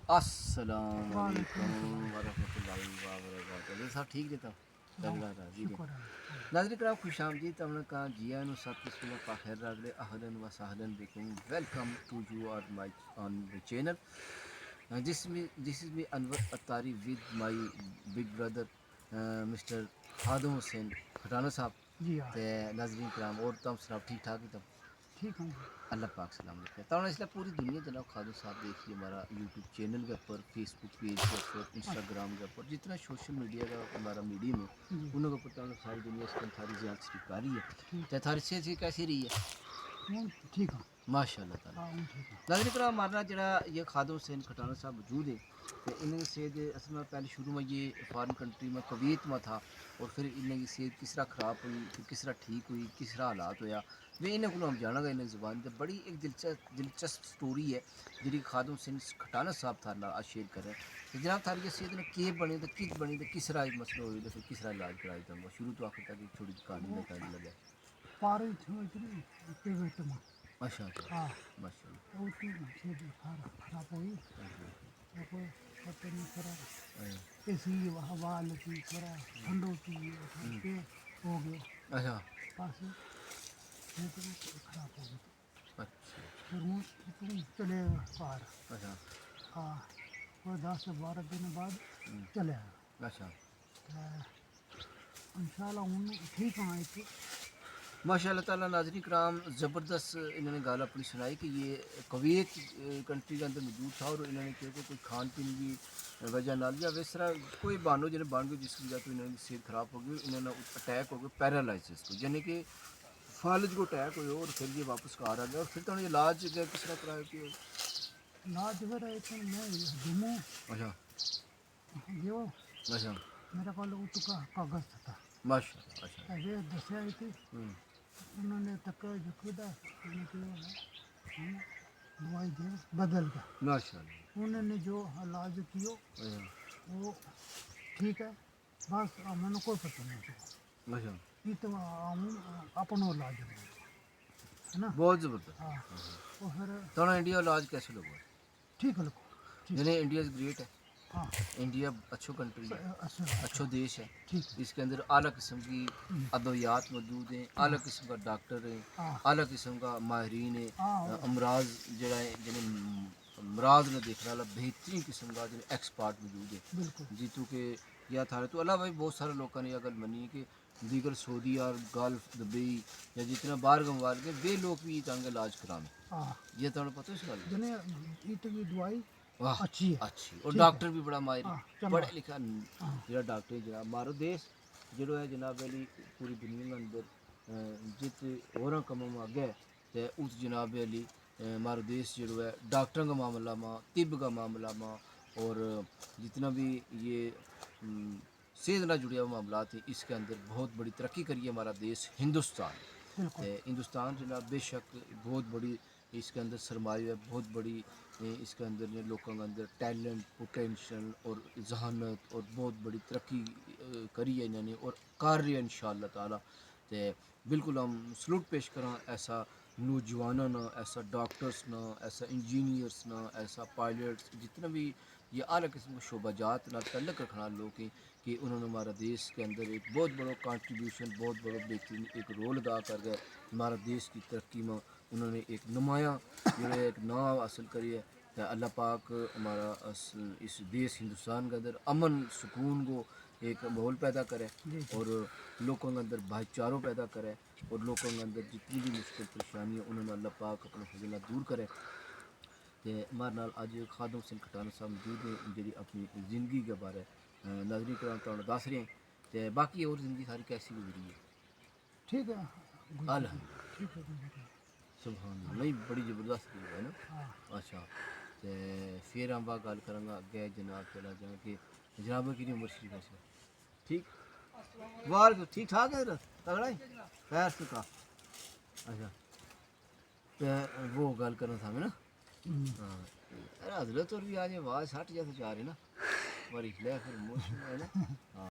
السلام علیکم ورحمۃ اللہ وبرکاتہ. صاحب ٹھیک رہتا ناظرین کرام خوش آمدید. تم نے کہا جی آن سب بسم اللہ پاک خیر راگلے اہلن و سہلن بکم. Welcome to you are my on my channel. This is me Anwar Atari with my big brother Mister Khadim Hussain Khatana Sahab. جی ہاں ناظرین کرام اور تم سناؤ ٹھیک ٹھاک ہی تم؟ ٹھیک ہوں. اللہ پاک سلام رکھے. تو اس لیے پوری دنیا جناب خادم صاحب دیکھیے ہمارا یوٹیوب چینل کے اوپر، فیس بک پیج کے اوپر، انسٹاگرام کے اوپر، جتنا سوشل میڈیا کا ہمارا میڈیم ہے انہوں کے اوپر ساری دنیا اس ٹائم تھاری زیادہ شریف آ رہی ہے. تو تھاری صحت کیسی رہی ہے؟ ٹھیک ہوں ماشاء اللہ تعالیٰ. ناظرین کرام ہمارا جڑا یہ خادم حسین کھٹانہ صاحب موجود ہے، تو انہیں صحت اصل میں پہلے شروع میں یہ فارن کنٹری میں کویت میں تھا، اور پھر انہیں کی صحت کس طرح خراب ہوئی، پھر کس طرح ٹھیک ہوئی، کس طرح حالات ہویا میں انہیں کو ہم جانا گا. انہیں زبان تے بڑی ایک دلچسپ سٹوری ہے جی خادم حسین کھٹانہ صاحب تھا اللہ شیئر کر رہے ہیں. تو جناب تھاری صحت نے کی بنے تو کت بنی تو کس طرح مسئلہ ہوئی تو پھر کس طرح علاج کرائی تم شروع تو آخر تک ایک چھوٹی کہانی میں کہانی لگا. پارے چھوٹری پیوٹ میں ماشاء اللہ ہاں ماشاء اللہ. وہ تو خراب ہوئی کوئی پتہ نہیں کرا اسی ہوا لگی کرا ٹھنڈ ہوتی ہے ہو گیا. اچھا بس خراب ہو گئی اچھا پھر ہوں تم چلے باہر. اچھا ہاں کوئی 10 سے 12 دن بعد چلے آیا. اچھا ان شاء اللہ ہوں ٹھیک ہوں آئی. ماشاء اللہ تعالیٰ. ناظرین کرام زبردست انہوں نے گال اپنی سنائی کہ یہ کویت کنٹری کے اندر موجود تھا، اور انہوں نے کیا کہ کوئی کھان پین کی وجہ نہ لیا اس طرح کوئی بانو جنہیں بان گئی جس کی وجہ تو انہوں کی صحت خراب ہو گئی. انہوں نے اٹیک ہو گیا پیرالائسس کو، یعنی کہ فالج کو اٹیک ہوئے اور پھر یہ واپس کار آ گیا. اور پھر تو انہوں نے علاج کس طرح کرایا کہ لاج پھر میں جموں اچھا گیا. اچھا میرے کو اتو کا کاغذ تھا ماشاء اللہ. اچھا ایسے دسیا تھی انہوں نے تک جکدا دوائی دے بدل کا. ماشاء اللہ. انہوں نے جو علاج کیا اچھا وہ ٹھیک ہے بس میں نے کوئی پتہ نہیں چلا. اچھا یہ تو اپنا علاج ہے نا. بہت زبردست. ہاں وہ پھر تو انڈیا علاج کیسے لگوا ٹھیک ہے لگو ٹھیک یعنی انڈیا از گریٹ ہے. ہاں انڈیا اچھو کنٹری ہے، اچھو دیش ہے. ٹھیک ہے. اس کے اندر اعلیٰ قسم کی ادویات موجود ہیں، اعلیٰ قسم کا ڈاکٹر ہیں، ہاں اعلیٰ قسم کا ماہرین ہیں. ہاں امراض جڑا ہے جنہیں امراض نے دیکھنے والا بہترین قسم کا جنہیں ایکسپرٹ موجود ہے. بالکل جیتو کہ یا تھا تو اللہ بھائی بہت سارے لوگوں نے یہ گل منی کہ دیگر سعودی اور گلف دبئی یا جتنا باہر گموار کے بے لوگ بھی یہ چاہیں گے علاج کرائیں. ہاں یہ تو پتہ اس گل جنہیں ایٹ کی دوائی واہ اچھی ہے. اچھی. اور ٹھیک ہے. ڈاکٹر بھی بڑا ماہر ہاں ہے، چنگا. پڑھے لکھا ہاں جڑا ڈاکٹر ہے جناب مارو دیش جڑو ہے جناب علی پوری دنیا کے اندر جت ہوراں کموں میں آگے تو اس جناب علی مارو دیش جڑو ہے ڈاکٹروں کا معاملہ ماں طب کا معاملہ ماں اور جتنا بھی یہ صحت نہ جڑے ہوئے معاملات ہیں اس کے اندر بہت بڑی ترقی کری ہے ہمارا دیش ہندوستان. بالکل ہندوستان جناب بے شک بہت بڑی اس کے اندر سرمایہ ہے، بہت بڑی اس کے اندر جو لوگوں کے اندر ٹیلنٹ پوٹینشل اور ذہانت اور بہت بڑی ترقی کری ہے انہوں نے اور کر رہی ہے انشاءاللہ تعالیٰ. تو بالکل ہم سلوٹ پیش کریں ایسا نوجوانوں نہ، ایسا ڈاکٹرس نہ، ایسا انجینئرس نہ، ایسا پائلٹس جتنا بھی یہ اعلیٰ قسم کے شعبہ جات نہ تعلق رکھنا لوگ ہیں کہ انہوں نے ہمارا دیش کے اندر ایک بہت بڑا کنٹریبیوشن بہت بڑا بہترین ایک رول ادا کر گئے. ہمارا دیش کی ترقی میں انہوں نے ایک نمایاں جو ہے ایک نام حاصل کری ہے. تو اللہ پاک ہمارا اس دیش ہندوستان کے اندر امن سکون کو ایک ماحول پیدا کرے اور لوگوں کے اندر بھائی چاروں پیدا کرے اور لوگوں کے اندر جتنی بھی مشکل پریشانی ہے انہوں نے اللہ پاک اپنے فضلہ دور کرے. تو ہمارے نال اج خادم حسین کھٹانہ صاحب موجود ہیں جی اپنی زندگی کے بارے ناظرین کرام تو دس رہے ہیں. تو باقی اور زندگی ساری کیسی گزری ہے؟ ٹھیک ہے. الحمد ٹھیک ہے. سبحان اللہ. نہیں بڑی زبردست چیز ہے نا. ہاں اچھا تو پھر ہم گل کروں گا اگے جناب چلا جاؤں کہ جناب کی عمر شریف ہے ٹھیک وال ٹھیک ٹھاک ہے تگڑا ہی خیر سے کا. اچھا تو وہ گل کرنا تھا میں نا. ہاں حضرت اور بھی آج آواز ہٹ جیسے چاہ رہی نا بڑی لے پھر موسم ہے نا. ہاں